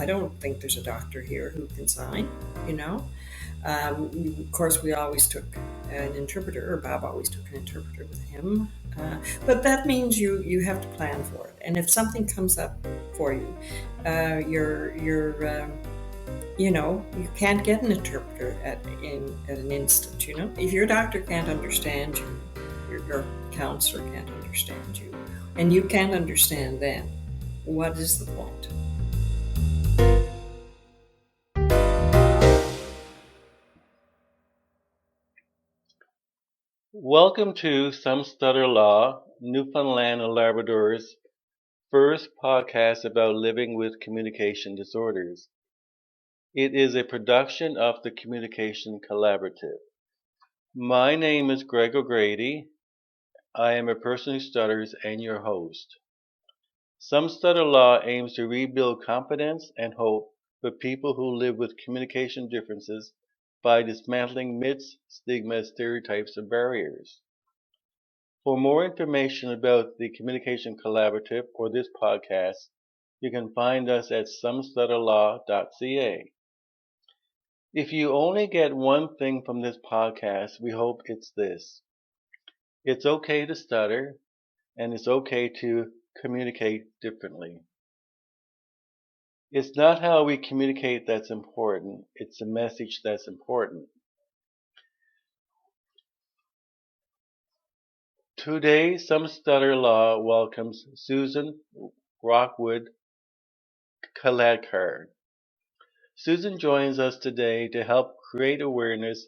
I don't think there's a doctor here who can sign, you know. Of course, we always took an interpreter, or Bob always took an interpreter with him. But that means you have to plan for it. And if something comes up for you, you're you can't get an interpreter at an instant. If your doctor can't understand you, your counselor can't understand you, and you can't understand them, what is the point? Welcome to Some Stutter Law, Newfoundland and Labrador's first podcast about living with communication disorders. It is a production of the Communication Collaborative. My name is Greg O'Grady. I am a person who stutters and your host. Some Stutter Law aims to rebuild confidence and hope for people who live with communication differences by dismantling myths, stigmas, stereotypes, and barriers. For more information about the Communication Collaborative or this podcast, you can find us at somestutterlaw.ca. If you only get one thing from this podcast, we hope it's this. It's okay to stutter, and it's okay to communicate differently. It's not how we communicate that's important, it's the message that's important. Today, Some Stutter Law welcomes Susan Rockwood Khaladkar. Susan joins us today to help create awareness,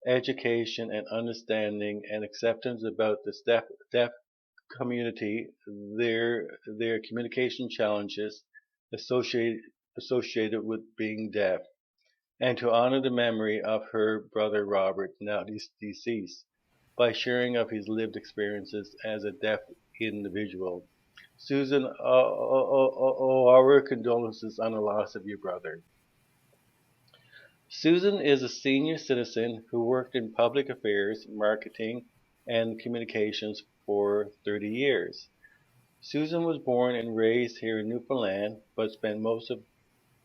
education, and understanding and acceptance about the deaf community, their communication challenges associated associated with being deaf, and to honor the memory of her brother Robert, now deceased, by sharing of his lived experiences as a deaf individual. Susan, our condolences on the loss of your brother. Susan is a senior citizen who worked in public affairs, marketing, and communications for 30 years. Susan was born and raised here in Newfoundland, but spent most of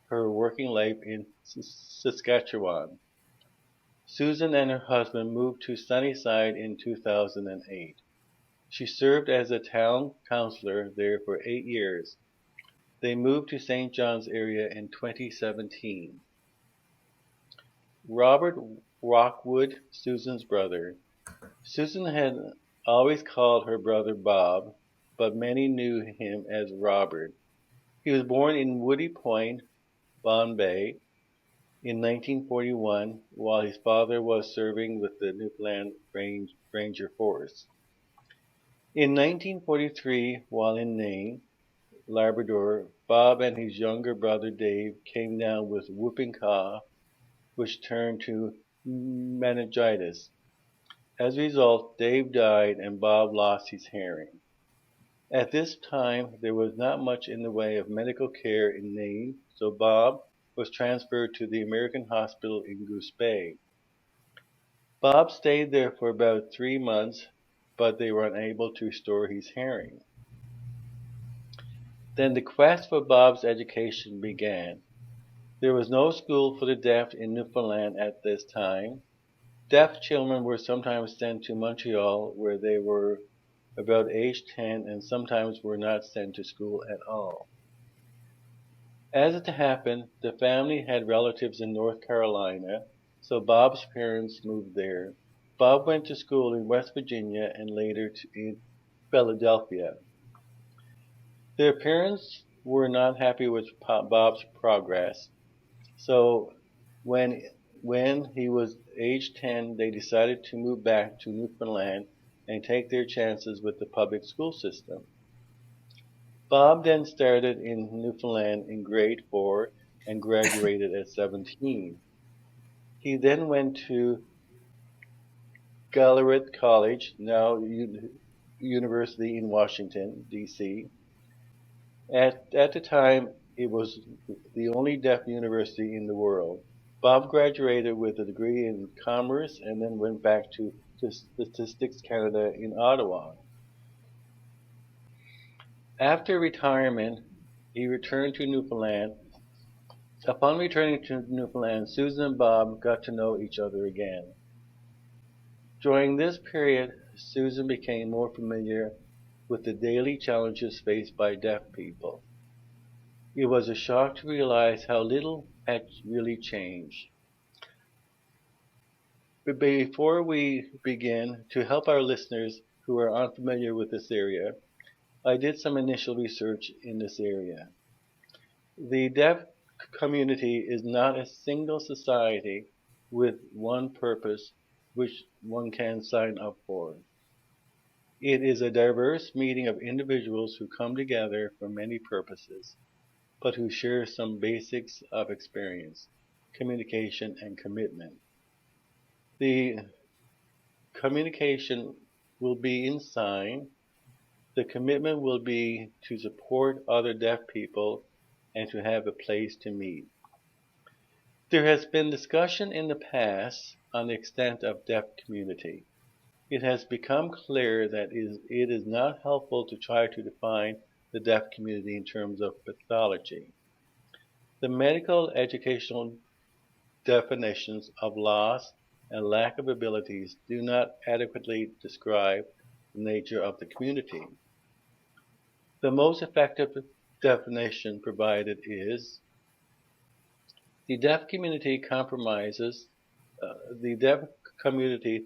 her working life in Saskatchewan. Susan and her husband moved to Sunnyside in 2008. She served as a town councillor there for 8 years. They moved to St. John's area in 2017. Robert Rockwood, Susan's brother. Susan had always called her brother Bob, but many knew him as Robert. He was born in Woody Point, Bombay, in 1941 while his father was serving with the Newfoundland Ranger Force. In 1943, while in Nain, Labrador, Bob and his younger brother Dave came down with whooping cough, which turned to meningitis. As a result, Dave died and Bob lost his hearing. At this time, there was not much in the way of medical care in Nain, so Bob was transferred to the American Hospital in Goose Bay. Bob stayed there for about 3 months, but they were unable to restore his hearing. Then the quest for Bob's education began. There was no school for the deaf in Newfoundland at this time. Deaf children were sometimes sent to Montreal, where they were about age 10 and sometimes were not sent to school at all. As it happened, the family had relatives in North Carolina, so Bob's parents moved there. Bob went to school in West Virginia and later in Philadelphia. Their parents were not happy with Bob's progress, so when when he was age 10, they decided to move back to Newfoundland and take their chances with the public school system. Bob then started in Newfoundland in grade 4 and graduated at 17. He then went to Khaladkar College, now University in Washington, D.C. At the time, it was the only deaf university in the world. Bob graduated with a degree in commerce and then went back to Statistics Canada in Ottawa. After retirement, he returned to Newfoundland Upon returning to Newfoundland, Susan and Bob got to know each other again. During this period, Susan became more familiar with the daily challenges faced by deaf people. It was a shock to realize how little had really changed. But before we begin, to help our listeners who are unfamiliar with this area, I did some initial research in this area. The deaf community is not a single society with one purpose which one can sign up for. It is a diverse meeting of individuals who come together for many purposes, but who share some basics of experience, communication, and commitment. The communication will be in sign. The commitment will be to support other deaf people and to have a place to meet. There has been discussion in the past on the extent of deaf community. It has become clear that it is not helpful to try to define the deaf community in terms of pathology. The medical educational definitions of loss and lack of abilities do not adequately describe the nature of the community. The most effective definition provided is the deaf community compromises the deaf community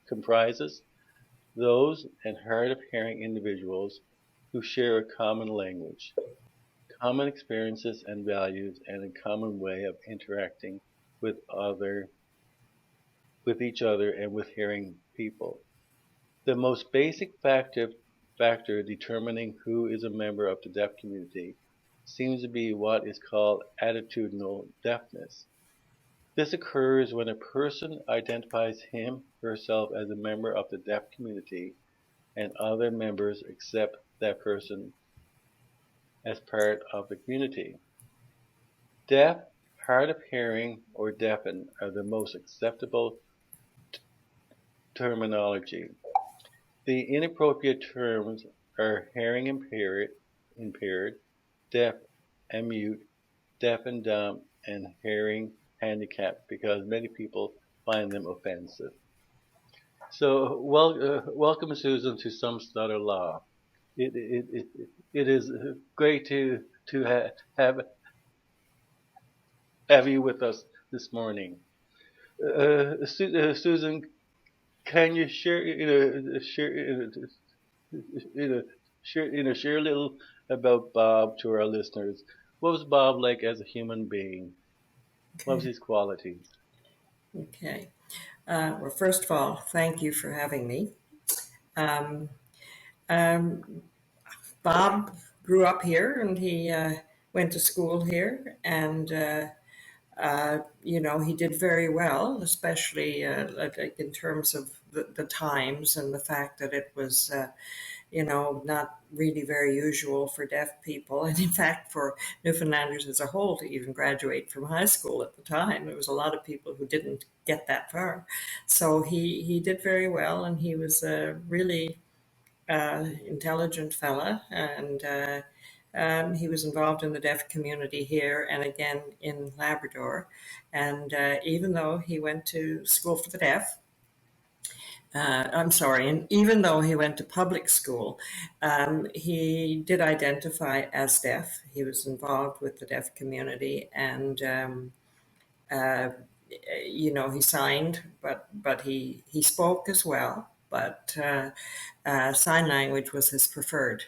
comprises those and hard of hearing individuals who share a common language, common experiences and values, and a common way of interacting with with each other and with hearing people. The most basic factor determining who is a member of the deaf community seems to be what is called attitudinal deafness. This occurs when a person identifies herself as a member of the deaf community and other members accept that person as part of the community. Deaf, hard of hearing, or deafened are the most acceptable terminology. The inappropriate terms are hearing impaired, deaf and mute, deaf and dumb, and hearing handicapped because many people find them offensive. So, welcome, Susan, to Some Stutter Law. It is great to have you with us this morning. Susan, can you share share a little about Bob to our listeners? What was Bob like as a human being? What was Okay. his qualities? Okay. Well, first of all, thank you for having me. Um, um, Bob grew up here and he went to school here, and he did very well, especially like in terms of the times and the fact that it was not really very usual for deaf people. And in fact, for Newfoundlanders as a whole to even graduate from high school at the time, there was a lot of people who didn't get that far. So he did very well, and he was a really intelligent fella. And he was involved in the deaf community here and again in Labrador. And even though he went to school for the deaf, I'm sorry, and even though he went to public school, he did identify as deaf. He was involved with the deaf community, and uh, he signed, but he spoke as well. But sign language was his preferred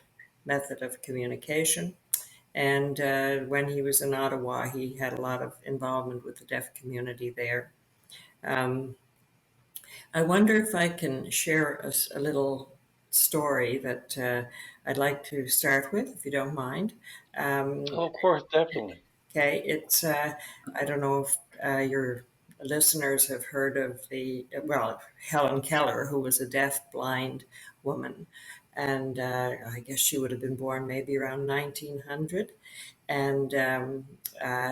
method of communication. And when he was in Ottawa, he had a lot of involvement with the deaf community there. Um, I wonder if I can share a little story that I'd like to start with, if you don't mind. Um, Oh, of course, definitely. okay, I don't know if your listeners have heard of Helen Keller, who was a deaf blind woman. And I guess she would have been born maybe around 1900. And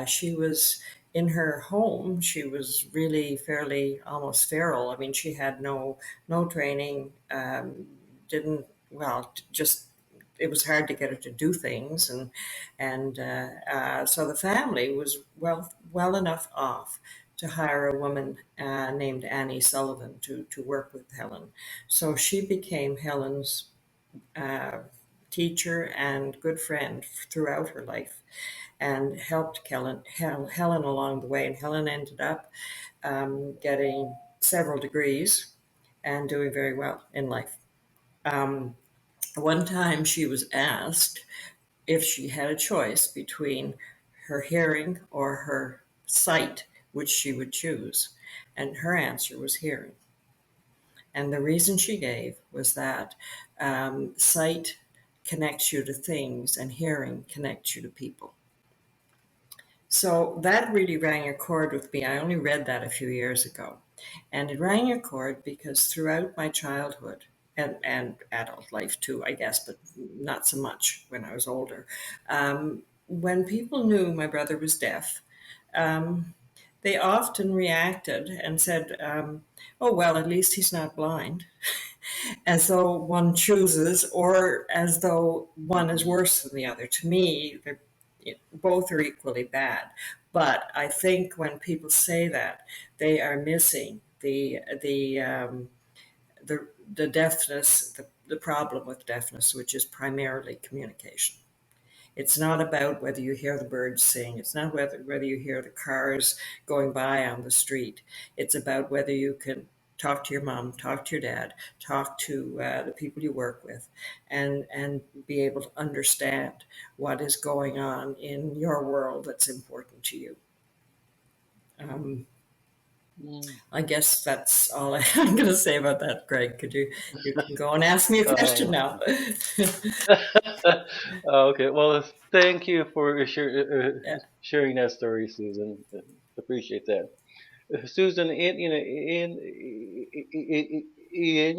she was in her home. She was really fairly almost feral. I mean, she had no training. Didn't Just it was hard to get her to do things, and so the family was well enough off to hire a woman named Annie Sullivan to work with Helen. So she became Helen's uh, teacher and good friend throughout her life, and helped Helen along the way. And Helen ended up getting several degrees and doing very well in life. Um, One time she was asked if she had a choice between her hearing or her sight, which she would choose. And her answer was hearing. And the reason she gave was that sight connects you to things and hearing connects you to people. So that really rang a chord with me. I only read that a few years ago. And it rang a chord because throughout my childhood and adult life too, I guess, but not so much when I was older, when people knew my brother was deaf, um, they often reacted and said, oh, well, at least he's not blind, as though one chooses or as though one is Mm-hmm. worse than the other. To me, both are equally bad. But I think when people say that, they are missing the deafness, the problem with deafness, which is primarily communication. It's not about whether you hear the birds sing. It's not whether you hear the cars going by on the street. It's about whether you can talk to your mom, talk to your dad, talk to the people you work with, and be able to understand what is going on in your world that's important to you. Um, Mm. I guess that's all I'm going to say about that, Greg. Could you can go and ask me a question Uh, now? okay. Well, thank you for Yeah. sharing that story, Susan. Appreciate that. Susan, in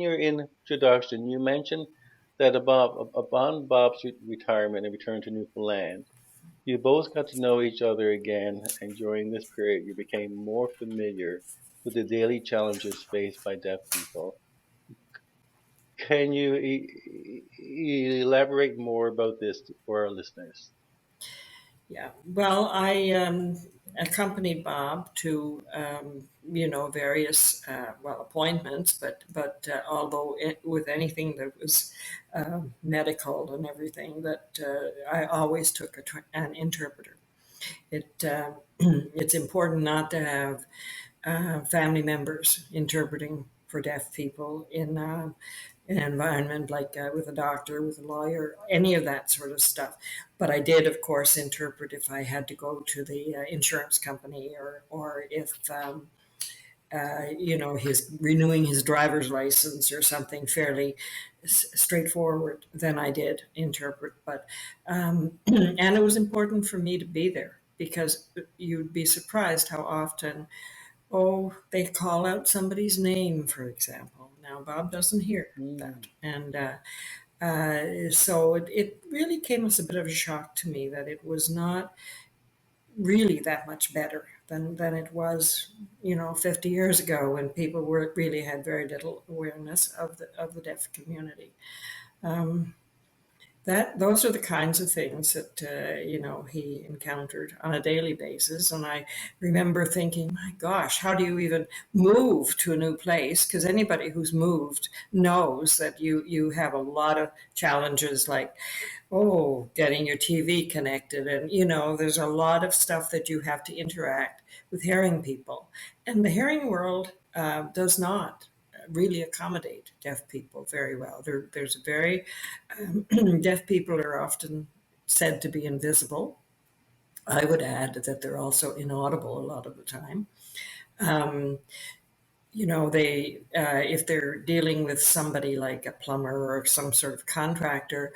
your introduction, you mentioned that upon Bob's retirement and return to Newfoundland, you both got to know each other again, and during this period, you became more familiar with the daily challenges faced by deaf people. Can you elaborate more about this for our listeners? Yeah, well, I accompanied Bob to various appointments, but although with anything that was medical and everything, that I always took an interpreter. It it's important not to have family members interpreting for deaf people in an environment like with a doctor, with a lawyer, any of that sort of stuff. But I did, of course, interpret if I had to go to the insurance company or if he's renewing his driver's license or something fairly straightforward. Then I did interpret, but and it was important for me to be there because you'd be surprised how often, oh, they call out somebody's name, for example. Now, Bob doesn't hear that. Mm, So it really came as a bit of a shock to me that it was not really that much better than it was, 50 years ago when people were really had very little awareness of the deaf community. Um, that those are the kinds of things that he encountered on a daily basis, and I remember thinking, my gosh, how do you even move to a new place? Because anybody who's moved knows that you have a lot of challenges, like, oh, getting your TV connected, and there's a lot of stuff that you have to interact with hearing people, and the hearing world does not really accommodate deaf people very well. There's a very deaf people are often said to be invisible. I would add that they're also inaudible a lot of the time. Um, they if they're dealing with somebody like a plumber or some sort of contractor,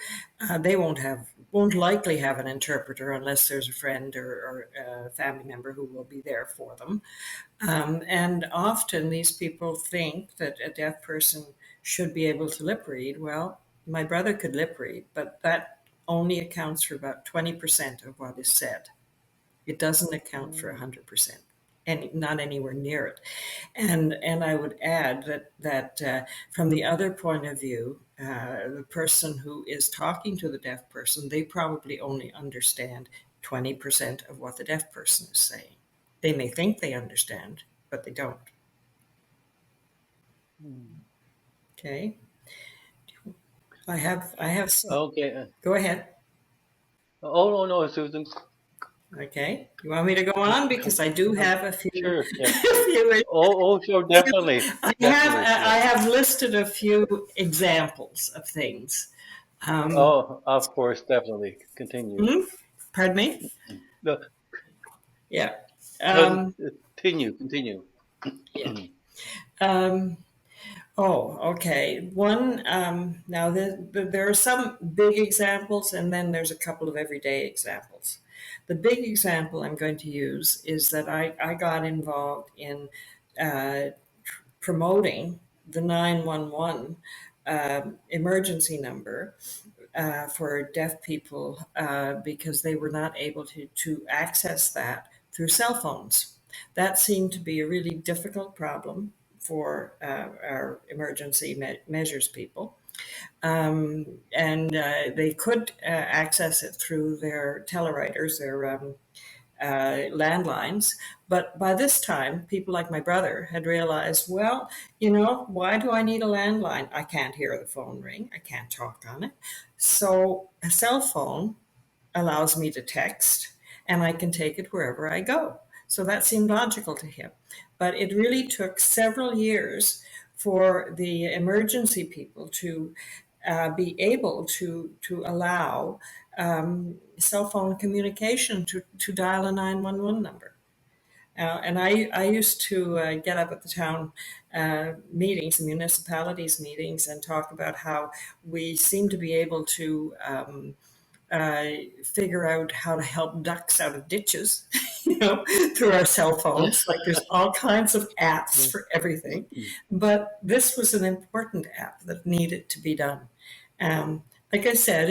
they won't likely have an interpreter unless there's a friend or a family member who will be there for them. And often these people think that a deaf person should be able to lip read. Well, my brother could lip read, but that only accounts for about 20% of what is said. It doesn't account for mm, 100%. not anywhere near it. And I would add that from the other point of view, the person who is talking to the deaf person, they probably only understand 20% of what the deaf person is saying. They may think they understand, but they don't. Mm. Okay. I have some. Okay. Go ahead. Oh no, no, Susan. Okay. You want me to go on because I do Um, have a few, sure. Yeah. a few, Oh, sure. few Definitely. I have Definitely. I Yes. have listed a few examples of things. Um, Oh, of course. Definitely. Continue. hmm? Pardon me? No, Yeah. no, Um, continue. Continue. yeah. Um, oh, okay. One, now there are some big examples, and then there's a couple of everyday examples. The big example I'm going to use is that I got involved in uh, promoting the 911 emergency number for deaf people because they were not able to access that through cell phones. That seemed to be a really difficult problem for our emergency measures people. And they could access it through their telewriters, their landlines. But by this time, people like my brother had realized, well, why do I need a landline? I can't hear the phone ring. I can't talk on it. So a cell phone allows me to text and I can take it wherever I go. So that seemed logical to him. But it really took several years for the emergency people to be able to allow cell phone communication to dial a 911 number. And I used to get up at the town meetings, municipalities meetings, and talk about how we seem to be able to uh, figure out how to help ducks out of ditches, through our cell phones. Like there's all kinds of apps for everything, but this was an important app that needed to be done. Like I said,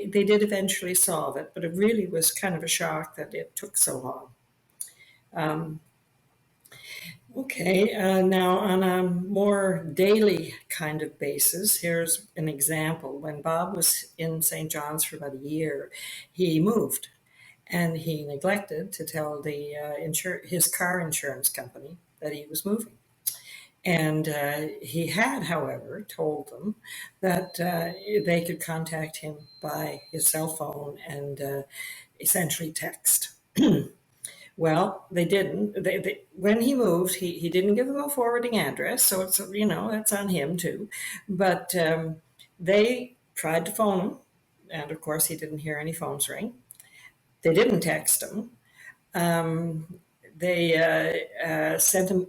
they did eventually solve it, but it really was kind of a shock that it took so long. Um, okay, now on a more daily kind of basis, here's an example. When Bob was in St. John's for about a year, he moved and he neglected to tell the his car insurance company that he was moving. And he had, however, told them that they could contact him by his cell phone and essentially text. Well, they didn't. When he moved, he didn't give them a forwarding address, so it's that's on him too. But they tried to phone him, and of course he didn't hear any phones ring. They didn't text him. Um, they sent him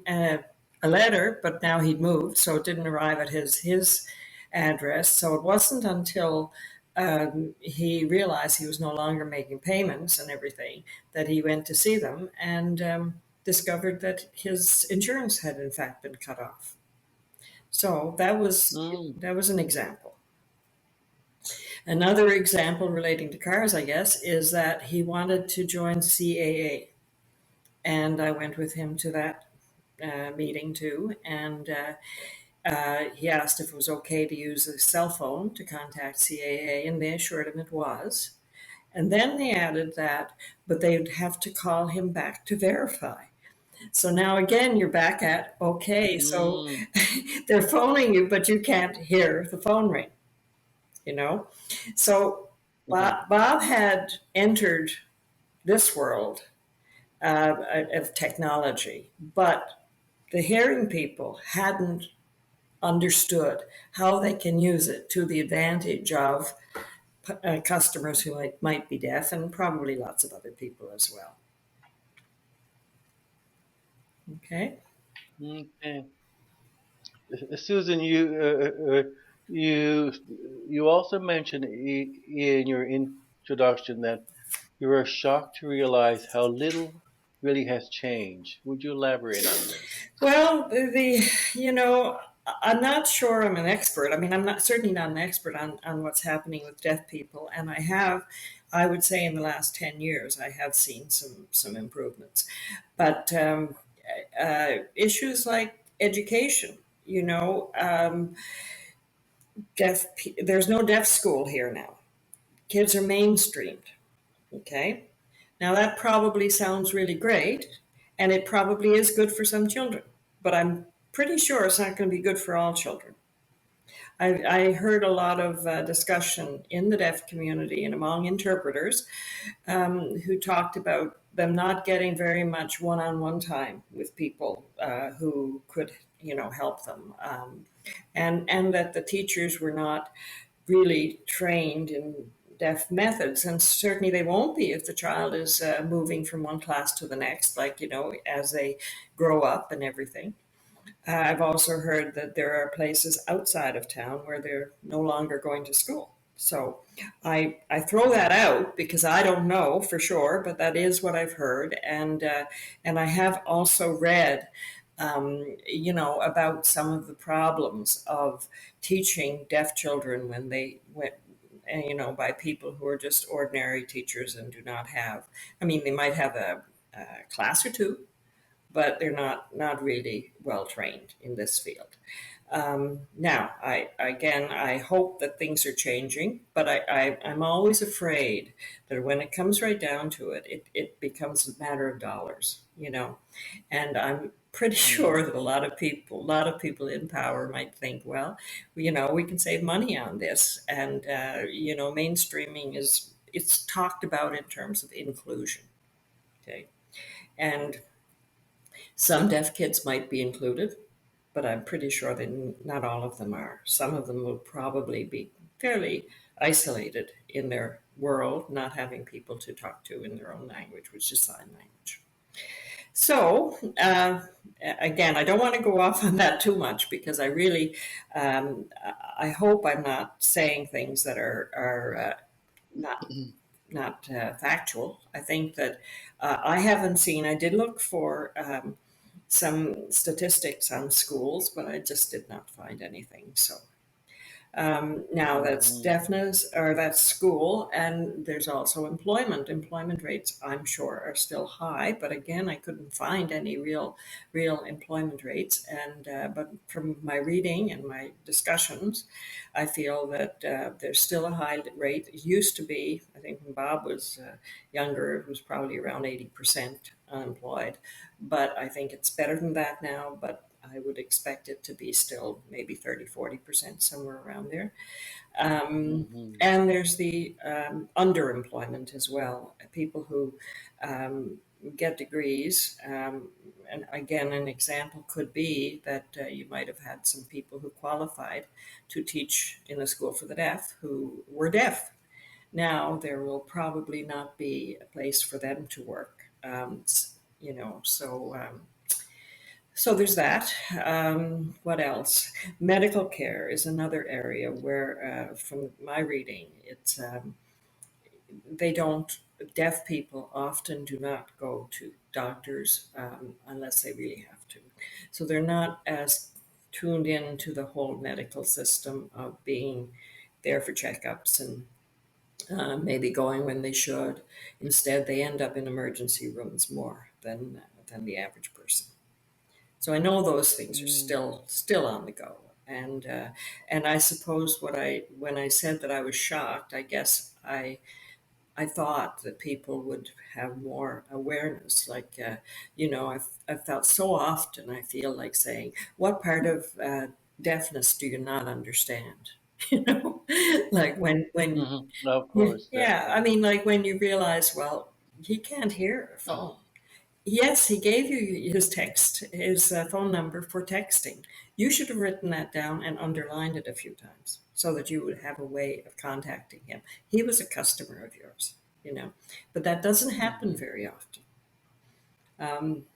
a letter, but now he'd moved, so it didn't arrive at his address. So it wasn't until he realized he was no longer making payments and everything that he went to see them and discovered that his insurance had in fact been cut off. So Mm, that was an example. Another example relating to cars, I guess, is that he wanted to join CAA, and I went with him to that meeting too. And he asked if it was okay to use a cell phone to contact CAA, and they assured him it was. And then they added that, but they'd have to call him back to verify. So now again, you're back at okay, so mm, they're phoning you, but you can't hear the phone ring, you know? So mhm, Bob had entered this world of technology, but the hearing people hadn't understood how they can use it to the advantage of customers who might be deaf and probably lots of other people as well. Okay. okay. Susan, you you also mentioned in your introduction that you were shocked to realize how little really has changed. Would you elaborate on this? Well, I'm not sure I'm an expert. I mean, I'm not certainly not an expert on what's happening with deaf people, and I would say, in the last 10 years, I have seen some improvements. But issues like education. There's no deaf school here now. Kids are mainstreamed. Okay, now that probably sounds really great, and it probably is good for some children, but I'm pretty sure it's not going to be good for all children. I heard a lot of discussion in the deaf community and among interpreters who talked about them not getting very much one-on-one time with people who could, help them, and that the teachers were not really trained in deaf methods, and certainly they won't be if the child is moving from one class to the next, like as they grow up and everything. I've also heard that there are places outside of town where they're no longer going to school. So I throw that out because I don't know for sure, but that is what I've heard, and I have also read, about some of the problems of teaching deaf children when they went, by people who are just ordinary teachers and do not have. I mean, they might have a class or two, but they're not really well trained in this field. Now, I hope that things are changing, but I'm always afraid that when it comes right down to it, it becomes a matter of dollars, and I'm pretty sure Mhm. that a lot of people in power might think, well, we can save money on this, and mainstreaming is it's talked about in terms of inclusion, okay, and some deaf kids might be included, but I'm pretty sure that not all of them are. Some of them will probably be fairly isolated in their world, not having people to talk to in their own language, which is sign language. So, again, I don't want to go off on that too much because I really, I hope I'm not saying things that are not factual. I think that I haven't seen. I did look for some statistics on schools, but I just did not find anything. So now that's Mhm. deafness or that's school, and there's also employment. Employment rates, I'm sure, are still high, but again, I couldn't find any real employment rates. And but from my reading and my discussions, I feel that there's still a high rate. It used to be, I think, when Bob was younger, it was probably around 80% unemployed, but I think it's better than that now. But I would expect it to be still maybe 30, 40%, somewhere around there. Mhm. And there's the underemployment as well. People who um, get degrees, and again, an example could be that you might have had some people who qualified to teach in a school for the deaf who were deaf. Now there will probably not be a place for them to work. So there's that. What else? Medical care is another area where, from my reading, it's they don't. Deaf people often do not go to doctors unless they really have to. So they're not as tuned in to the whole medical system of being there for checkups and maybe going when they should. Instead, they end up in emergency rooms more than the average person. So I know those things are Mm. still on the go, and I suppose when I said that I was shocked, I guess I thought that people would have more awareness. Like I've felt so often I feel like saying, "What part of deafness do you not understand?" You know, like when Mhm. Of course, yeah, I definitely. mean, like when you realize, well, he can't hear a phone. Yes, he gave you his phone number for texting. You should have written that down and underlined it a few times so that you would have a way of contacting him. He was a customer of yours, but that doesn't happen Mhm. very often. Um,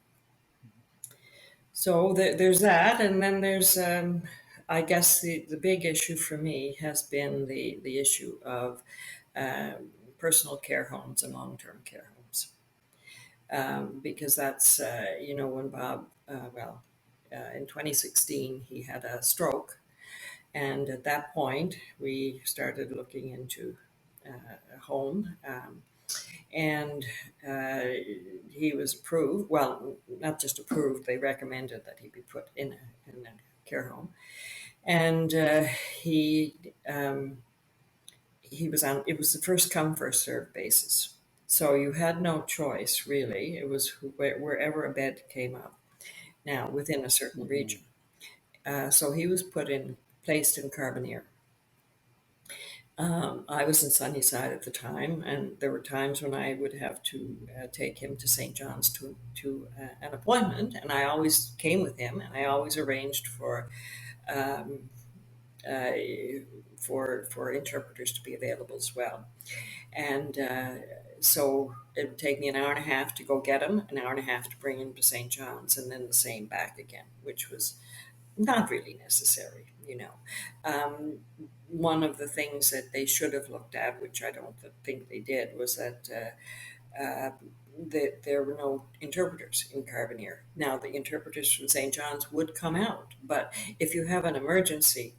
so there's that, and then there's, I guess, the big issue for me has been the issue of personal care homes and long term care homes. Because that's when Bob in 2016 he had a stroke, and at that point we started looking into a home. and uh, he was approved. Well, not just approved; they recommended that he be put in a care home, and he was on. It was the first come first served basis, so you had no choice really. It was wherever a bed came up. Now within a certain Mm-hmm. region, so he was placed in Carbonear. I was in Sunnyside at the time, and there were times when I would have to take him to St. John's to an appointment, and I always came with him, and I always arranged um, uh, for interpreters to be available as well. And so it would take me an hour and a half to go get him, an hour and a half to bring him to St. John's, and then the same back again, which was not really necessary, you know. Um, One of the things that they should have looked at, which I don't think they did, was that there were no interpreters in Carbonear. Now, the interpreters from St. John's would come out, but if you have an emergency,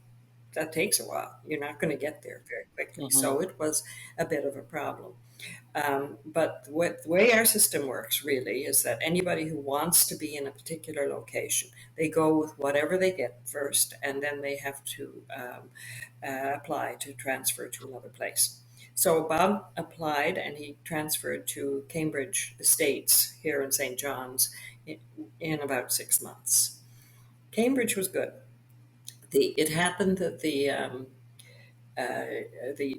that takes a while. You're not going to get there very quickly. Mm-hmm. So it was a bit of a problem. But the way our system works really is that anybody who wants to be in a particular location, they go with whatever they get first, and then they have to apply to transfer to another place. So Bob applied and he transferred to Cambridge Estates here in St. John's in about 6 months. Cambridge was good. It happened that the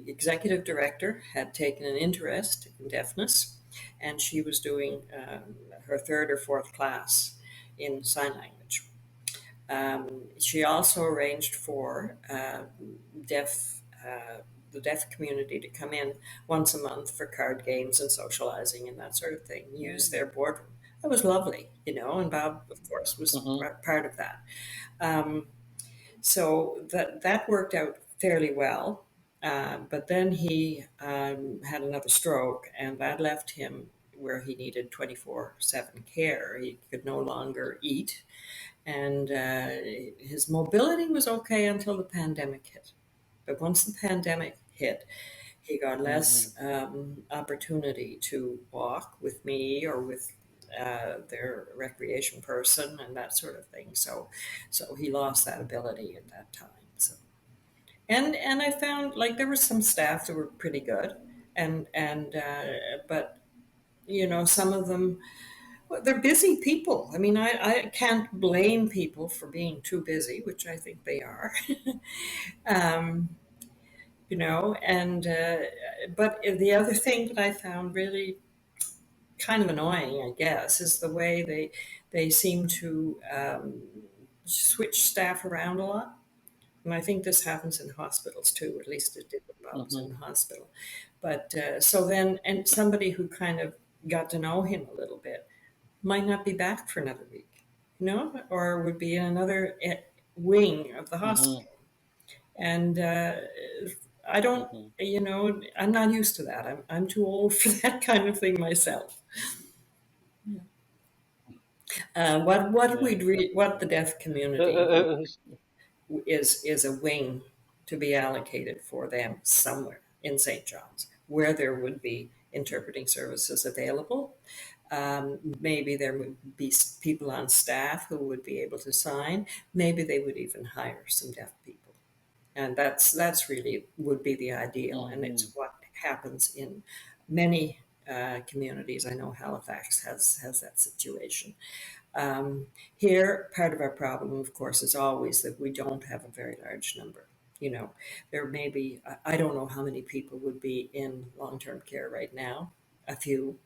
executive director had taken an interest in deafness, and she was doing her third or fourth class in sign language. She also arranged for deaf the deaf community to come in once a month for card games and socializing and that sort of thing. Use their boardroom. That was lovely, you know. And Bob, of course, was Mm-hmm. part of that. Um, so that worked out fairly well. But then he had another stroke, and that left him where he needed 24/7 care. He could no longer eat, and his mobility was okay until the pandemic hit. But once the pandemic hit, he got Mm-hmm. less opportunity to walk with me or with their recreation person and that sort of thing. So he lost that ability at that time. So and I found like there were some staff that were pretty good, and but you know some of them well, they're busy people. I mean, I can't blame people for being too busy, which I think they are. um, you know, and but the other thing that I found really kind of annoying, I guess, is the way they seem to switch staff around a lot. And I think this happens in hospitals too. At least it did when Bob was in Mm-hmm. the hospital. But so then, and somebody who kind of got to know him a little bit might not be back for another week, you know, or would be in another wing of the Mm-hmm. hospital. And I don't, Mm-hmm. you know, I'm not used to that. I'm too old for that kind of thing myself. Yeah. What the deaf Uh, community would uh, uh, is a wing to be allocated for them somewhere in St. John's where there would be interpreting services available. Maybe there would be people on staff who would be able to sign. Maybe they would even hire some deaf people, and that's really would be the ideal, and mm-hmm. it's what happens in many communities. I know Halifax has that situation. Here, part of our problem, of course, is always that we don't have a very large number. You know, there may be, I don't know how many people would be in long term care right now, a few,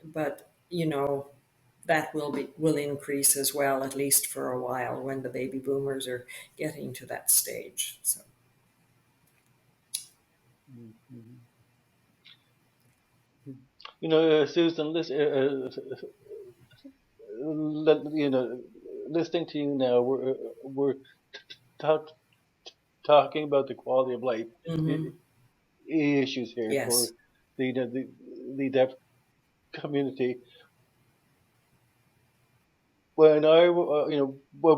but, you know, that will increase as well, at least for a while, when the baby boomers are getting to that stage. So, Mm-hmm. Susan, you know, listening to you now, we're talk, talking about the quality of life hmm i- issues here for yes. the deaf community. When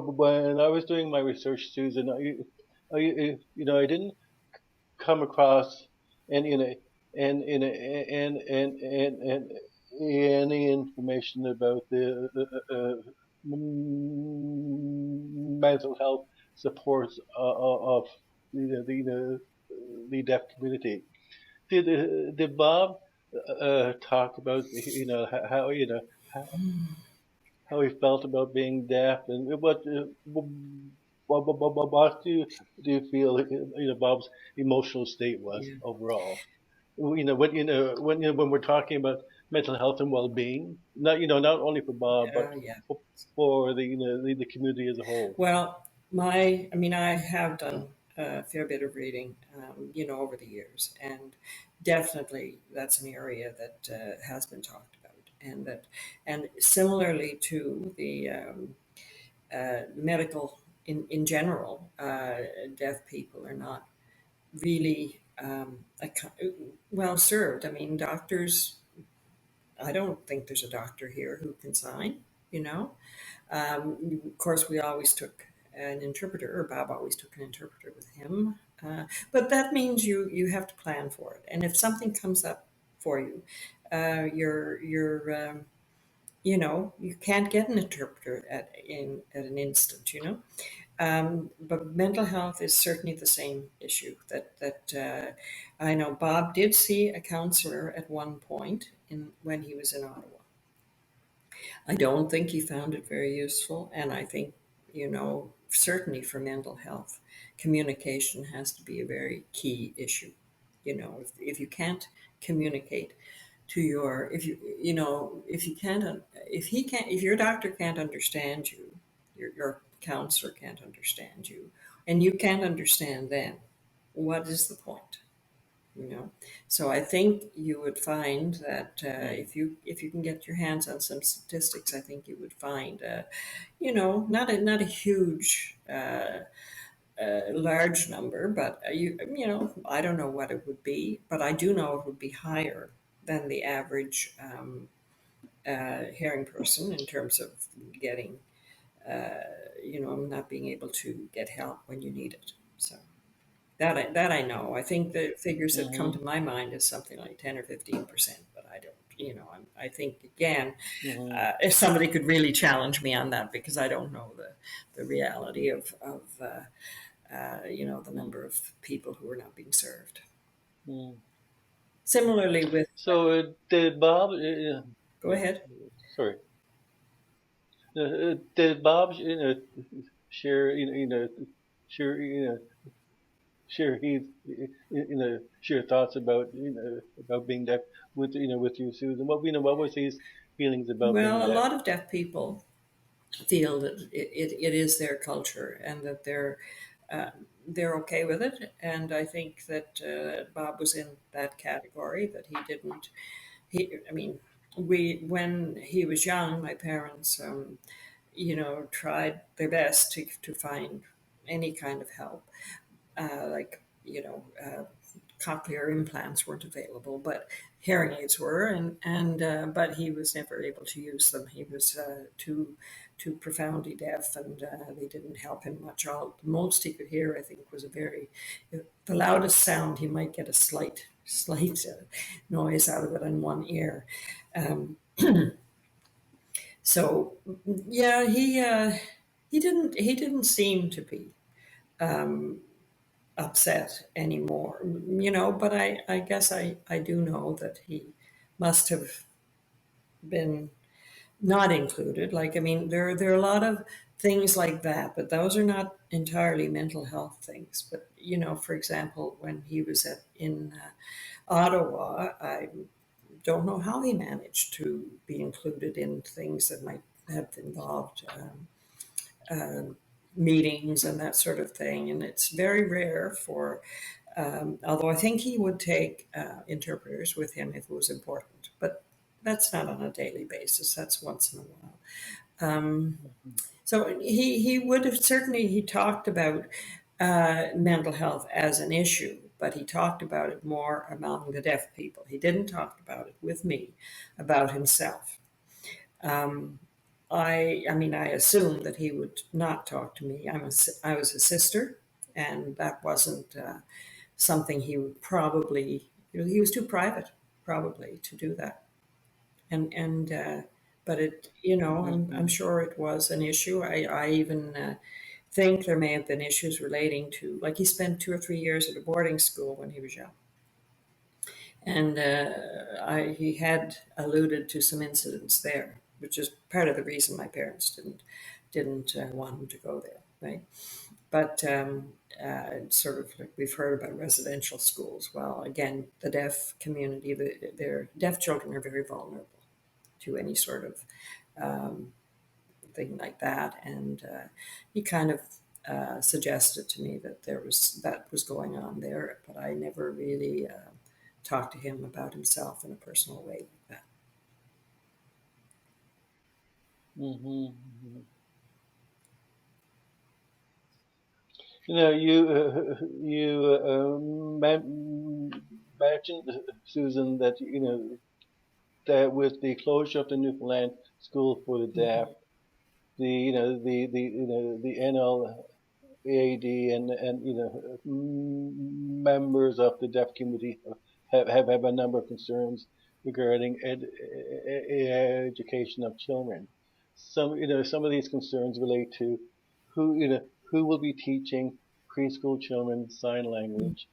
when I was doing my research, Susan, I didn't come across any and any information about the mental health supports of the deaf community. Did Bob talk about how how, how he felt about being deaf and what do you feel Bob's emotional state was Yeah. overall? When we're talking about mental health and well-being, not only for Bob but Yeah. for, for the the community as a whole. Well, I mean, I have done a fair bit of reading, over the years, and definitely that's an area that has been talked about, and similarly to the medical in general, deaf people are not really well served. I mean, doctors. I don't think there's a doctor here who can sign. You know, of course, we always took an interpreter, or Bob always took an interpreter with him. But that means you have to plan for it. And if something comes up for you, you're you can't get an interpreter at an instant. But mental health is certainly the same issue. That I know Bob did see a counselor at one point in when he was in Ottawa. I don't think he found it very useful. And I think, certainly for mental health, communication has to be a very key issue. If you can't communicate to your, if you, if you can't, if he can't, if your doctor can't understand you, your counselor can't understand you, and you can't understand them, what is the point? you know so I think you would find that if you can get your hands on some statistics, I think you would find not a huge large number, but I don't know what it would be, but I do know it would be higher than the average hearing person in terms of getting not being able to get help when you need it. So that I know. I think the figures that come to Hmm. my mind is something like 10 or 15%, but I don't. I think again, Hmm. if somebody could really challenge me on that, because I don't know the reality of the number of people who are not being served. Hmm. Similarly with So did Bob? go ahead. Sorry. Did Bob share share share his share thoughts about about being deaf with with you, Susan? What was his feelings about being Well, a deaf? lot of deaf people feel that it is their culture, and that they're okay with it. And I think that Bob was in that category, that he didn't. I mean, we when he was young, my parents, tried their best to find any kind of help, like cochlear implants weren't available, but hearing aids were, and but he was never able to use them. He was too profoundly deaf, and they didn't help him much. All the most he could hear, I think, was the loudest sound. He might get a slight noise out of it in one ear. Um, so yeah, he didn't seem to be upset anymore, but I guess I do know that he must have been not included. Like, I mean, there are a lot of things like that, but those are not entirely mental health things. But, for example, when he was in Ottawa, I don't know how he managed to be included in things that might have involved meetings and that sort of thing. And it's very rare for, although I think he would take interpreters with him if it was important, but that's not on a daily basis. That's once in a while. So he would have certainly, he talked about mental health as an issue, but he talked about it more among the deaf people. He didn't talk about it with me, about himself. I mean, I assumed that he would not talk to me. I was a sister, and that wasn't something he would probably he was too private probably to do that. And but it, I'm Mm-hmm. sure it was an issue. I even think there may have been issues relating to, like, he spent 2 or 3 years at a boarding school when he was young, and he had alluded to some incidents there, which is part of the reason my parents didn't want him to go there, right? But it's sort of like we've heard about residential schools. Well, again, the deaf community, their deaf children are very vulnerable to any sort of um, thing like that. And he kind of suggested to me that that was going on there, but I never really talked to him about himself in a personal way like that. Mm-hmm. You mentioned, Susan, that that with the closure of the Newfoundland School for the Deaf, the NLAD and members of the deaf community have a number of concerns regarding education of children. Some of these concerns relate to who will be teaching preschool children sign language,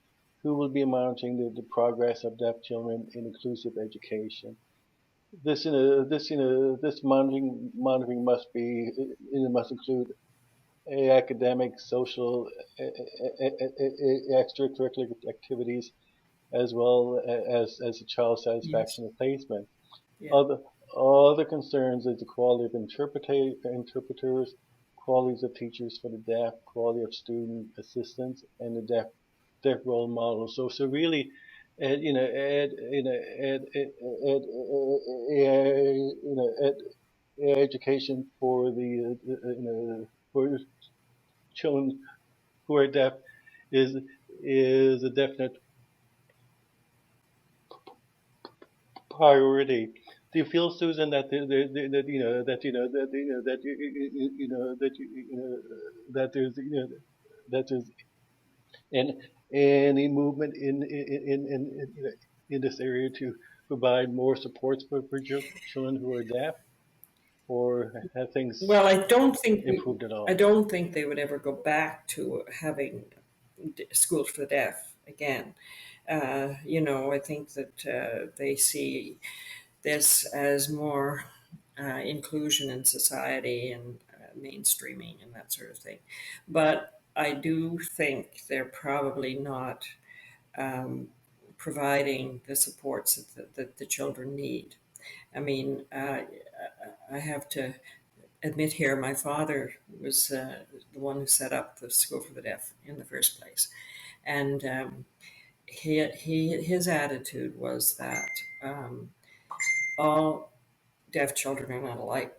who will be monitoring the progress of deaf children in inclusive education. This monitoring must include academic, social, extracurricular activities, as well as the child Yes. satisfaction and placement. Yeah. Other other concerns is the quality of interpreters, qualities of teachers for the deaf, quality of student assistants, and the deaf role model. So really, education for the for children who are deaf is is a definite priority. Do you feel, Susan, that that that there's that there's an, any movement in this area to provide more supports for children who are deaf, or have things Well, improved at I all? don't think they would ever go back to having schools for the deaf again. I think that they see this as more inclusion in society and mainstreaming and that sort of thing. But I do think they're probably not um, providing the supports that the children need. I mean, I have to admit here, my father was the one who set up the School for the Deaf in the first place. And his attitude was that all deaf children are not alike.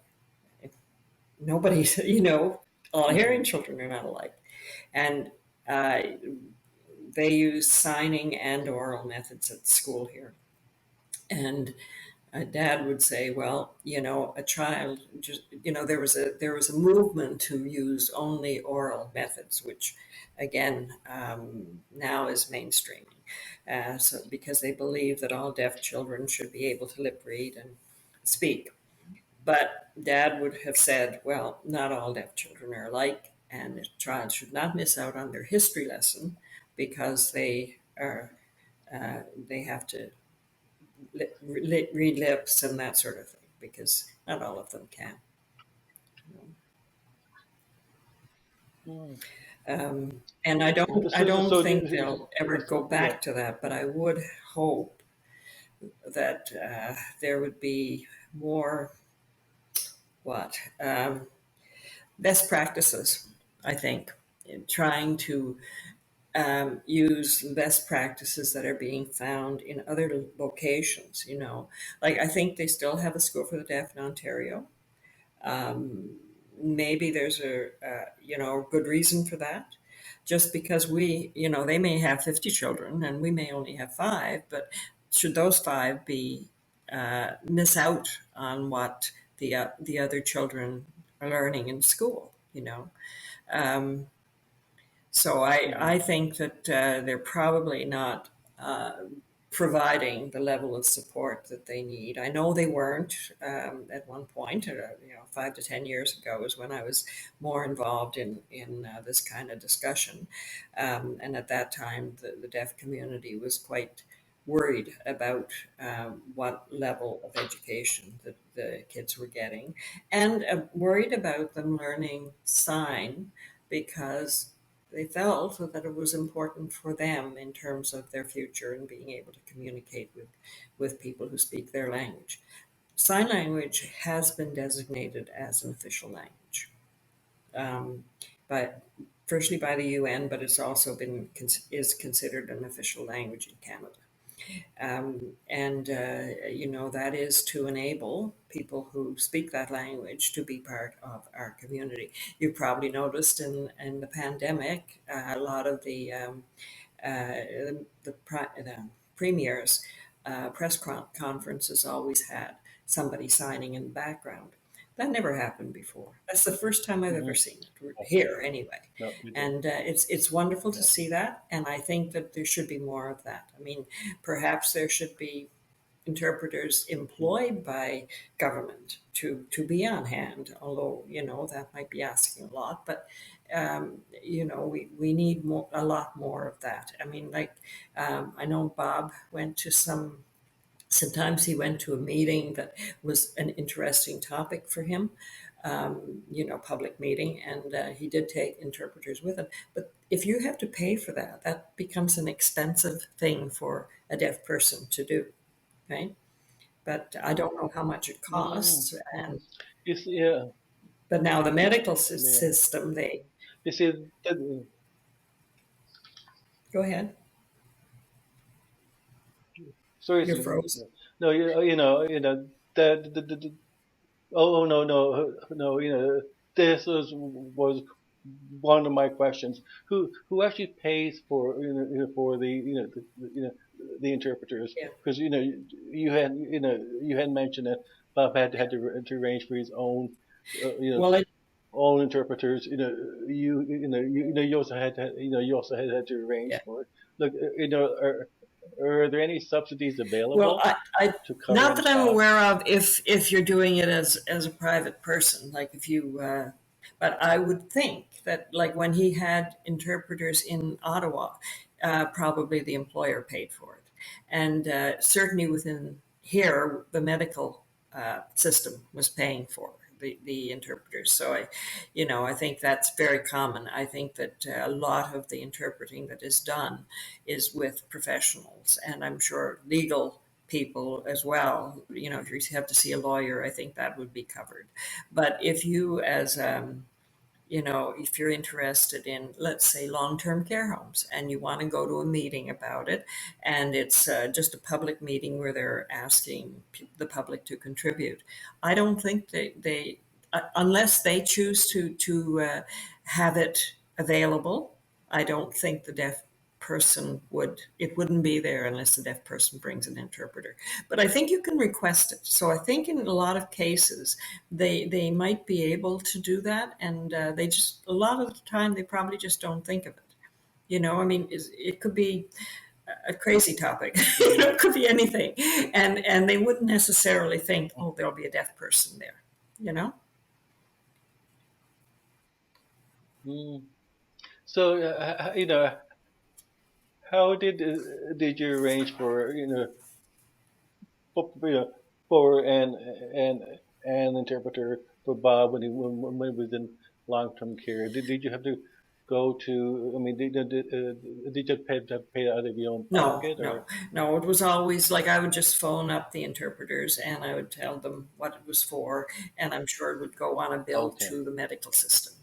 Nobody's, all Mm-hmm. hearing children are not alike. And uh, they use signing and oral methods at school here. And dad would say, well, a child just, there was a movement to use only oral methods, which again now is mainstreaming. So because they believe that all deaf children should be able to lip read and speak. But dad would have said, well, not all deaf children are alike, and a child should not miss out on their history lesson because they have to read lips and that sort of thing, because not all of them can. Mm. And I don't So think they'll ever go yeah. back to that, but I would hope that there would be more what best practices. I think in trying to use best practices that are being found in other locations. Like I think they still have a school for the deaf in Ontario. Um, Maybe there's a good reason for that. Just because they may have 50 children and we may only have five, but should those five be miss out on what the other children are learning in school? Um, so I Mm-hmm. think that they're probably not providing the level of support that they need. I know they weren't at one point. 5 to 10 years ago is when I was more involved in this kind of discussion, and at that time the deaf community was quite worried about what level of education that the kids were getting, and worried about them learning sign because they felt that it was important for them in terms of their future and being able to communicate with people who speak their language. Sign language has been designated as an official language, um, but firstly by the UN, but it's also been is considered an official language in Canada. And that is to enable people who speak that language to be part of our community. You've probably noticed in the pandemic, a lot of the premiers press conferences always had somebody signing in the background. That never happened before. That's the first time I've ever Hmm. seen it here, anyway. No, we did. And it's wonderful to Yeah. see that. And I think that there should be more of that. I mean, perhaps there should be interpreters Mm. employed by government to be on hand, although that might be asking a lot. But we need a lot more of that. I mean, like, I know Bob went to sometimes he went to a meeting that was an interesting topic for him, public meeting, and he did take interpreters with him. But if you have to pay for that, that becomes an expensive thing for a deaf person to do, right? But I don't know how much it Mm. costs. And Yeah, but now the medical yeah. system, they You see, go ahead. sorry, You're frozen. no, the oh no, no, no, this was one of my questions. Who actually pays for for the the interpreters? Yeah. Because you had mentioned that Bob had to arrange for his own uh, you know Well, it, own interpreters. You also had to arrange yeah. for it. Look, are there any subsidies Well, available I to cover not any that I'm costs? aware of if you're doing it as a private person, like if you, but I would think that like when he had interpreters in Ottawa, probably the employer paid for it, and certainly within here, the medical system was paying for the interpreters. So I think that's very common. I think that a lot of the interpreting that is done is with professionals, and I'm sure legal people as well. If you have to see a lawyer, I think that would be covered. But if you, as if you're interested in, let's say, long term care homes and you want to go to a meeting about it, and it's just a public meeting where they're asking the public to contribute, I don't think unless they choose to have it available, I don't think the deaf person it wouldn't be there unless the deaf person brings an interpreter. But I think you can request it. So I think in a lot of cases they might be able to do that, and they just a lot of the time they probably just don't think of it. I mean, it could be a crazy topic. Mm, It could be anything, and they wouldn't necessarily think, oh, there'll be a deaf person there. You know? mm. So how did you arrange for for an interpreter for Bob when he was in long term care? Did you have to go to? I mean, did you pay out of your own No, pocket no, or? no. It was always like I would just phone up the interpreters and I would tell them what it was for, and I'm sure it would go on a bill Okay. to the medical system.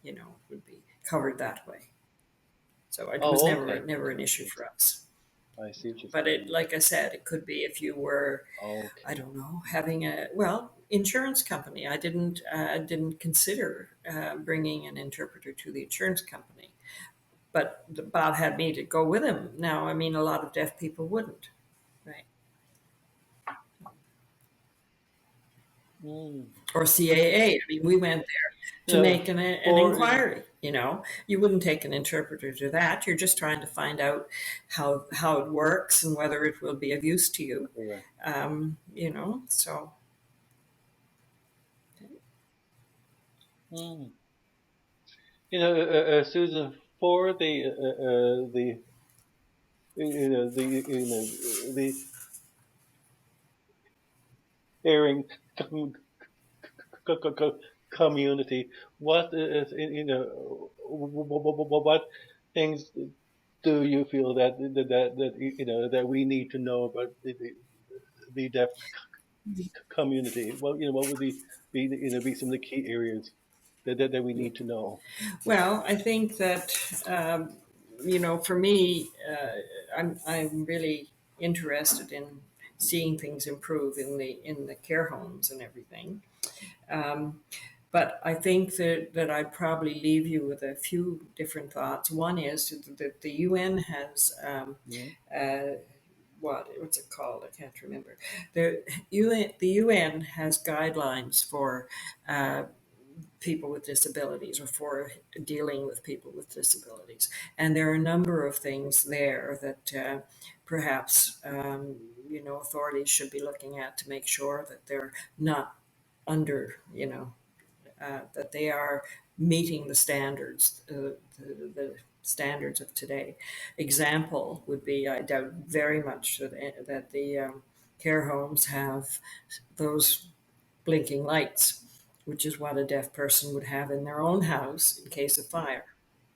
It would be covered that way. So it was Oh, never okay. never an Okay. issue for us. I see what you're But it, saying. like I said, it could be if you were, I Okay. don't know, having a insurance company. I didn't consider bringing an interpreter to the insurance company, but Bob had me to go with him. Now, I mean, a lot of deaf people wouldn't, right? Mm. Or CAA. I mean, we went there You to know, make an for inquiry. You know, you wouldn't take an interpreter to that. You're just trying to find out how it works and whether it will be of use to you. Correct. You know, so Mm. Susan, for the the hearing com- community, what is what things do you feel that that we need to know about the deaf community? Well, what would be some of the key areas that we need to know? well, I think that for me, I'm really interested in seeing things improve in the care homes and everything. Um, but I think that I'd probably leave you with a few different thoughts. One is that the UN has Mm-hmm. what's it called? I can't remember. The UN has guidelines for uh, people with disabilities or for dealing with people with disabilities. And there are a number of things there that perhaps authorities should be looking at to make sure that they're not under, that they are meeting the standards, the standards of today. Example would be, I doubt very much that the care homes have those blinking lights, which is what a deaf person would have in their own house in case of fire,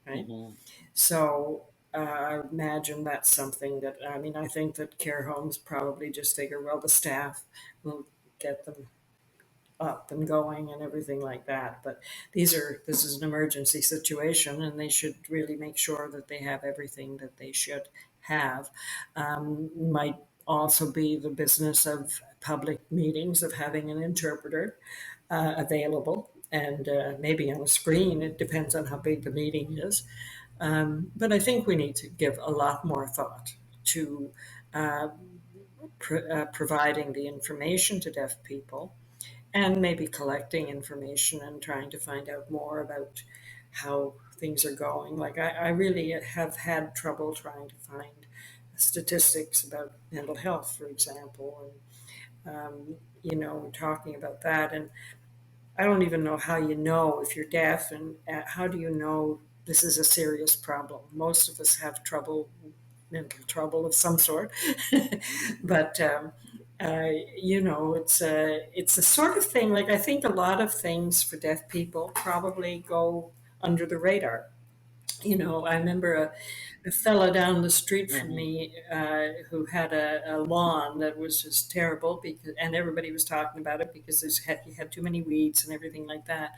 right? Mm-hmm. So I imagine that's something that, I mean, I think that care homes probably just figure, well, the staff will get them up and going and everything like that. But this is an emergency situation, and they should really make sure that they have everything that they should have. Might also be the business of public meetings of having an interpreter available and maybe on a screen. It depends on how big the meeting is. But I think we need to give a lot more thought to uh, providing the information to deaf people and maybe collecting information and trying to find out more about how things are going. Like, I really have had trouble trying to find statistics about mental health, for example, and talking about that. And I don't even know how you know if you're deaf, and how do you know this is a serious problem? Most of us have trouble, mental trouble of some sort, but it's a sort of thing. Like, I think a lot of things for deaf people probably go under the radar. I remember a fella down the street from Mm-hmm. me who had a lawn that was just terrible, because, and everybody was talking about it because he had too many weeds and everything like that.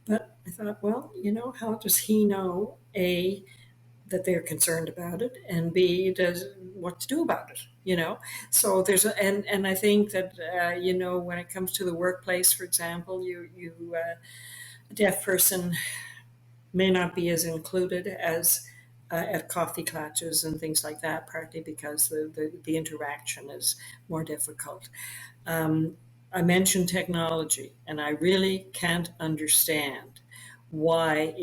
But I thought, well, how does he know, A, that they're concerned about it, and B, does what to do about it? So and I think that when it comes to the workplace, for example, a deaf person may not be as included as at coffee clutches and things like that, partly because the interaction is more difficult. Um, I mentioned technology, and I really can't understand why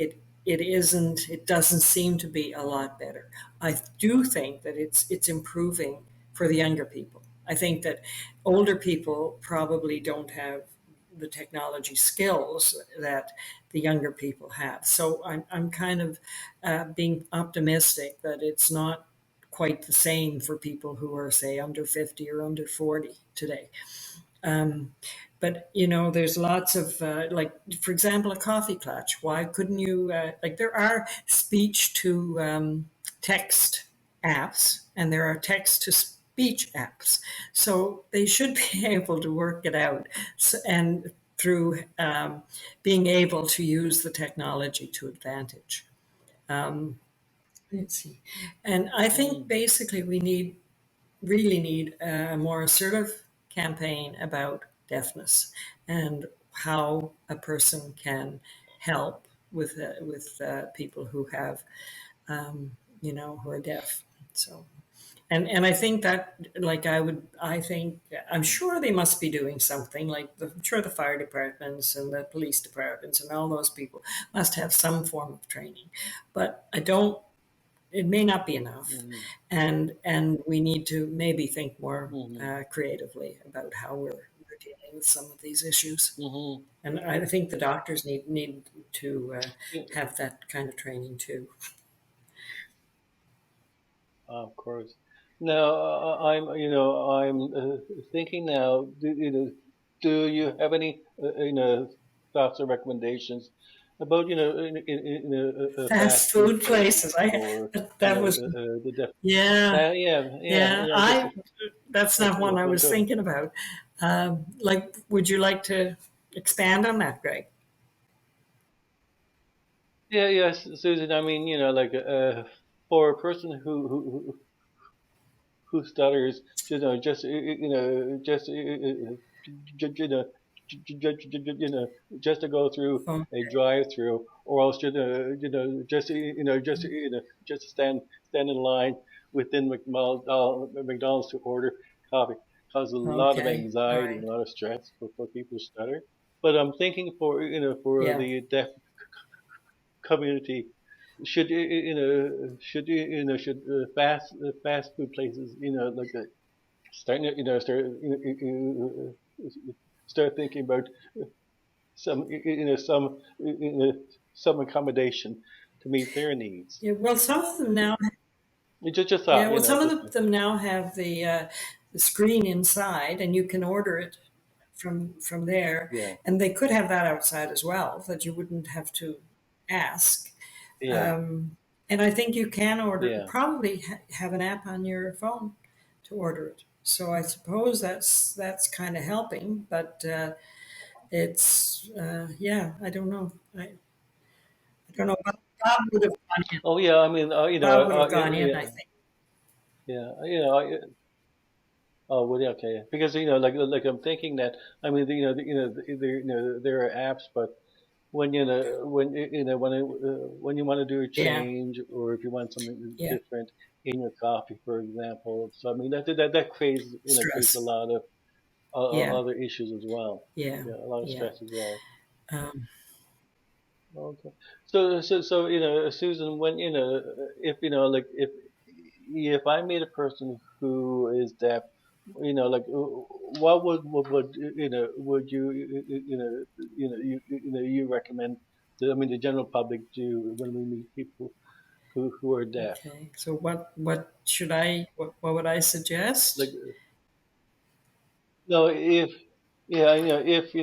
it doesn't seem to be a lot better. I do think that it's improving for the younger people. I think that older people probably don't have the technology skills that the younger people have. So I'm kind of being optimistic that it's not quite the same for people who are, say, under 50 or under 40 today. Um, but there's lots of like, for example, a coffee clutch. Why couldn't you like? There are speech to text apps, and there are text to speech apps. So they should be able to work it out, and through being able to use the technology to advantage. Um, let's see, and I think Mm. basically we really need a more assertive campaign about deafness and how a person can help with people who have who are deaf. So, And I think that, like, I think, I'm sure they must be doing something, like, I'm sure the fire departments and the police departments and all those people must have some form of training. But I don't, it may not be enough. Mm-hmm. And we need to maybe think more Mm-hmm. creatively about how we're dealing with some of these issues. Mm-hmm. And I think the doctors need to Yeah, have that kind of training too. of course. Now, I'm thinking now. Do you have any, thoughts or recommendations about, fast Fast food food places places. I or, that was the yeah, yeah, yeah. I That's not one I was go. thinking about. Like, would you like to expand on that, Greg? Yeah, yes, Susan. I mean, for a person who stutters, just you know, just to go through Oh, a drive-through, or else just to stand in line within McDonald's to order coffee causes a lot of okay, all anxiety and right. a lot of stress for people who stutter. But I'm thinking for Yeah, the deaf community should fast food places starting to start thinking about some accommodation to meet their needs. yeah. Well, some of them now. Just Yeah, thought, well, some just of them now have the screen inside, and you can order it from there. yeah, And they could have that outside as well, that you wouldn't have to ask. yeah, Um, and I think you can order, yeah. probably have an app on your phone to order it. So I suppose that's kind of helping, but it's yeah, I don't know. I don't know. Bob would have gone in. Oh yeah, I mean, Bob would have gone in, I yeah, think. yeah, oh, well, yeah, okay, because like I'm thinking that I mean, there are apps, but when you want to do a Yeah, change or if you want something yeah, different in your coffee, for example. So I mean that creates a stress. lot of Yeah, other issues as well. yeah, Yeah, a lot of yeah. stress as well. Um, Okay. So Susan, when if if I meet a person who is deaf, what would would you recommend? I mean, the general public do when we meet people who are deaf. okay. So what would I Like, suggest? no, if yeah, if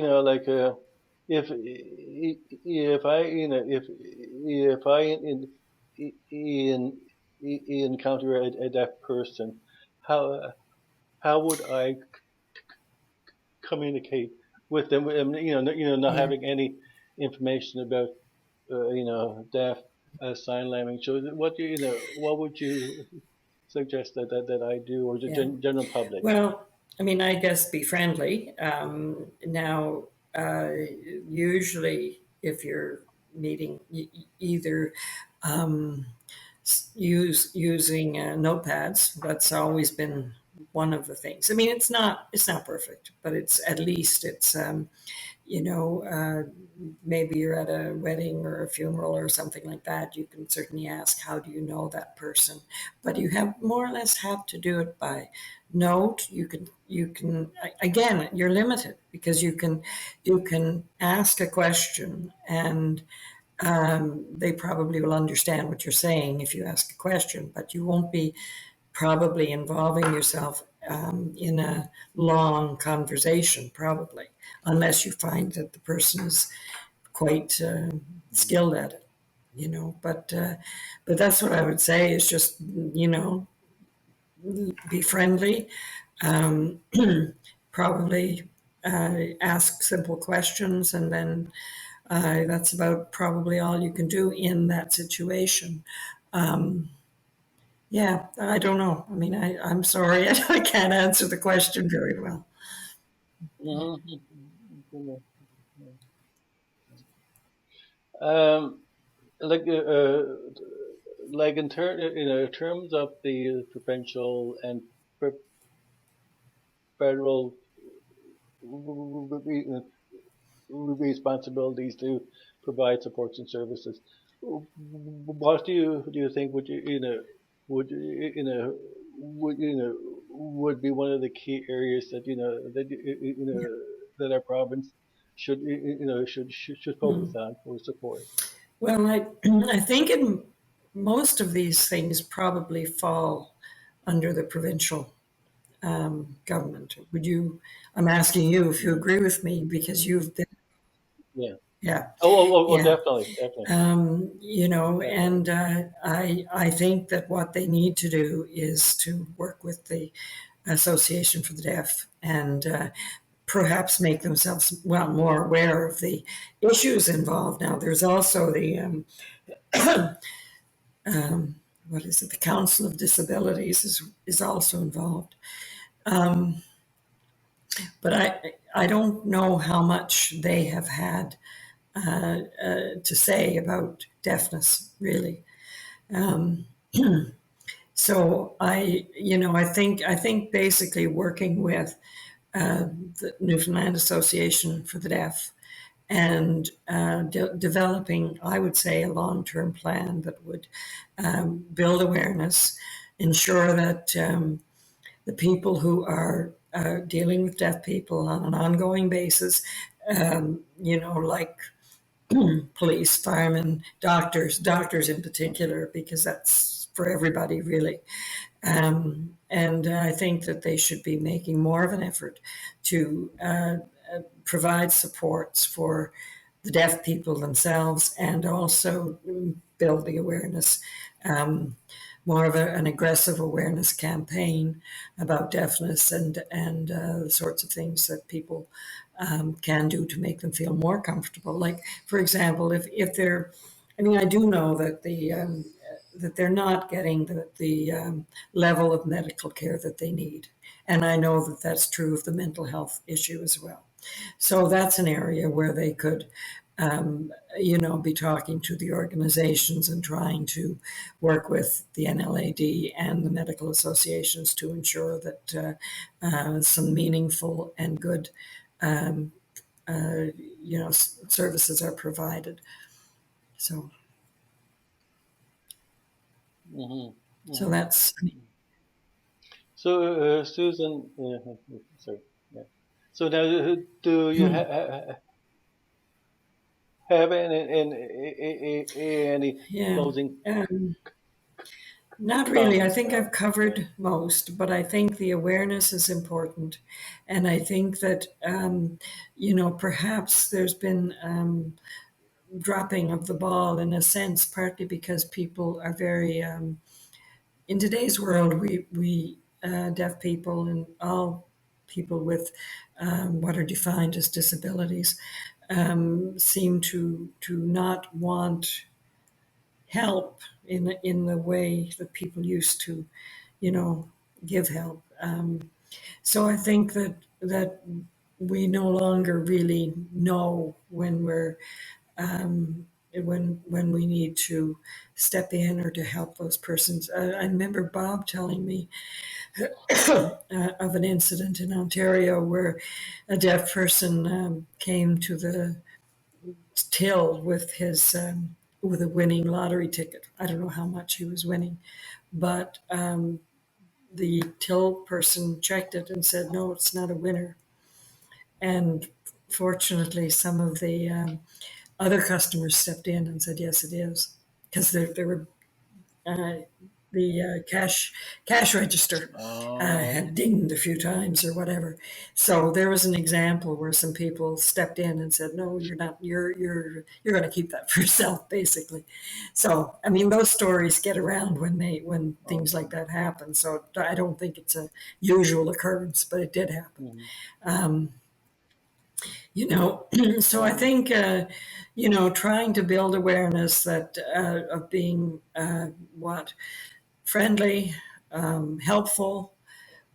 if I if I encounter a deaf person, how how would I communicate with them? Not Yeah, having any information about deaf sign language. So, what would you suggest that I do, or the yeah. general public? Well, I mean, I guess be friendly. Now, usually, if you're meeting, either um, using notepads. That's always been one of the things. I mean, it's not perfect, but it's at least it's you know, maybe you're at a wedding or a funeral or something like that, you can certainly ask, how do you know that person? But you have more or less have to do it by note. You can again, you're limited because you can ask a question, and they probably will understand what you're saying if you ask a question, but you won't be probably involving yourself in a long conversation, probably, unless you find that the person is quite skilled at it, but that's what I would say is just, be friendly, um, probably ask simple questions, and then that's about probably all you can do in that situation. Um, Yeah, I don't know. I mean, I'm sorry, I can't answer the question very well. Mhm. Um, like like in terms of the provincial and federal responsibilities to provide supports and services. What do you think would would be one of the key areas that that our province should focus Hmm. on for support? Well, I think most of these things probably fall under the provincial government. Would you? I'm asking you if you Mhm. agree with me because you've been, Yeah. yeah, yeah. Definitely, definitely, definitely. And I think that what they need to do is to work with the Association for the Deaf and perhaps make themselves well more aware of the issues involved. Now, there's also the what is it? The Council of Disabilities is also involved, but I don't know how much they have had to say about deafness really. So I think basically working with the Newfoundland Association for the Deaf and developing, I would say, a long-term plan that would build awareness, ensure that the people who are dealing with deaf people on an ongoing basis, like police, firemen, doctors in particular, because that's for everybody really. And I think that they should be making more of an effort to provide supports for the deaf people themselves and also build the awareness, more of an aggressive awareness campaign about deafness and the sorts of things that people can do to make them feel more comfortable. Like, for example, if they're, I mean, I do know that that they're not getting the level of medical care that they need, and I know that that's true of the mental health issue as well. So that's an area where they could, be talking to the organizations and trying to work with the NLAD and the medical associations to ensure that some meaningful and good, services are provided. So, Hmm. so Hmm. that's So, Susan, sorry, yeah. So now, do you have any yeah. closing Um, Not really. I comments think I've now? Yeah. covered most, but I think the awareness is important. And I think that, perhaps there's been dropping of the ball in a sense, partly because people are very, in today's world, we deaf people and all people with what are defined as disabilities seem to not want help in the way that people used to, you know, give help. So I think that we no longer really know when when we need to step in or to help those persons. I remember Bob telling me of an incident in Ontario where a deaf person came to the till with his with a winning lottery ticket. I don't know how much he was winning, but the till person checked it and said, no, it's not a winner. And fortunately, some of the other customers stepped in and said, yes, it is, because there were uh, the cash register Oh. had dinged a few times or whatever. So there was an example where some people stepped in and said, "No, you're not. You're going to keep that for yourself," basically. So I mean, those stories get around when things like Okay. that happen. So I don't think it's a usual occurrence, but it did happen. Mm-hmm. So I Mm-hmm. think trying to build awareness that of being what friendly, helpful,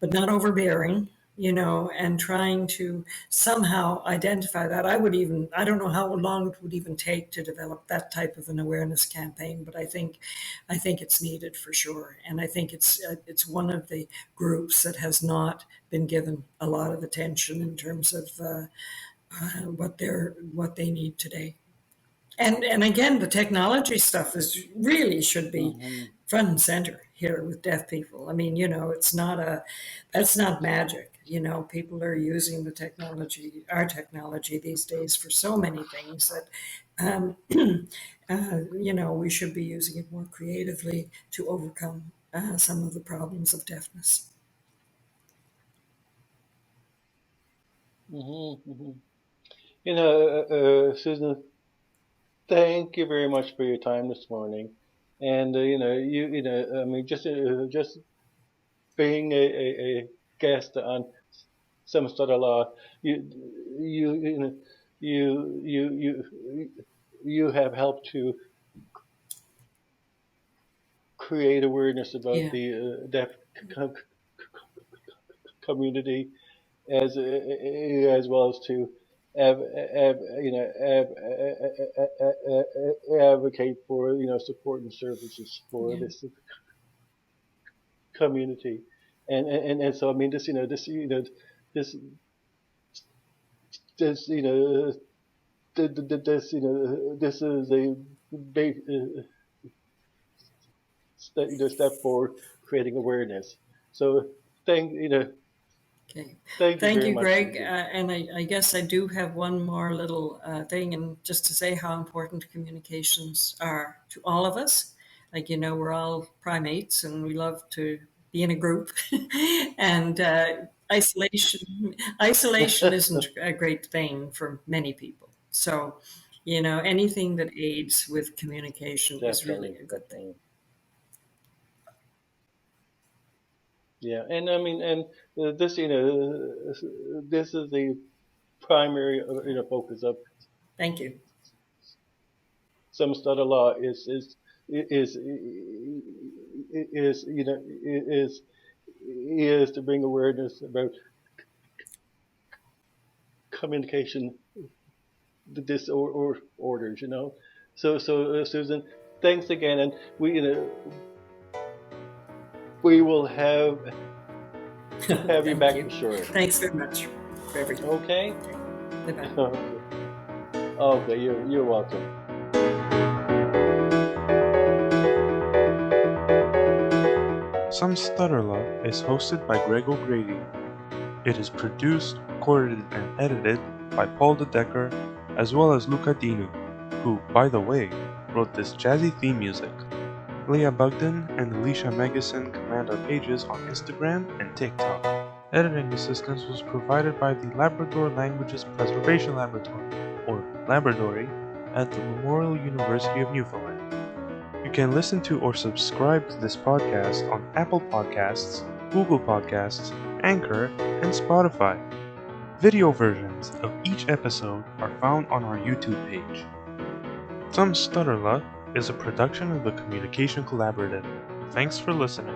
but not overbearing. and trying to somehow identify that. I don't know how long it would even take to develop that type of an awareness campaign, but I think it's needed for sure. And I think it's one of the groups that has not been given a lot of attention in terms of what they need today. And again, the technology stuff is really should be Hmm. front and center here with deaf people. I mean, it's not that's not magic. People are using our technology these days for so many things that, we should be using it more creatively to overcome some of the problems of deafness. Hmm. Hmm. Susan, thank you very much for your time this morning. And I mean, just being a guest on some sort of law, you you know you have helped to create awareness about Yeah, the deaf co- community as well as to av- av- you know advocate for support and services for yeah, this community. And so I mean this this this this is a big step forward creating awareness. So thank you know okay. thank you Thank very you, much, Greg. Susan. And I guess I do have one more little thing, and just to say how important communications are to all of us. Like, we're all primates and we love to be in a group. And isolation isn't a great thing for many people. So, anything that aids with communication is really Definitely, a good thing. definitely. Yeah, and I mean, and this, this is the primary, focus of Thank you. some study law is is you know is to bring awareness about communication disorders. So Susan, thanks again, and we will have you Thank back you. for sure. Thanks very much for everything. Okay. Okay. Bye bye. Okay. Okay. You're welcome. Some Stutterla is hosted by Greg O'Grady. It is produced, recorded, and edited by Paul De Decker, as well as Luca Dinu, who, by the way, wrote this jazzy theme music. Leah Bugden and Alicia Megison command our pages on Instagram and TikTok. Editing assistance was provided by the Labrador Languages Preservation Laboratory, or Labradory, at the Memorial University of Newfoundland. You can listen to or subscribe to this podcast on Apple Podcasts, Google Podcasts, Anchor, and Spotify. Video versions of each episode are found on our YouTube page. Some Stutterla is a production of the Communication Collaborative. Thanks for listening.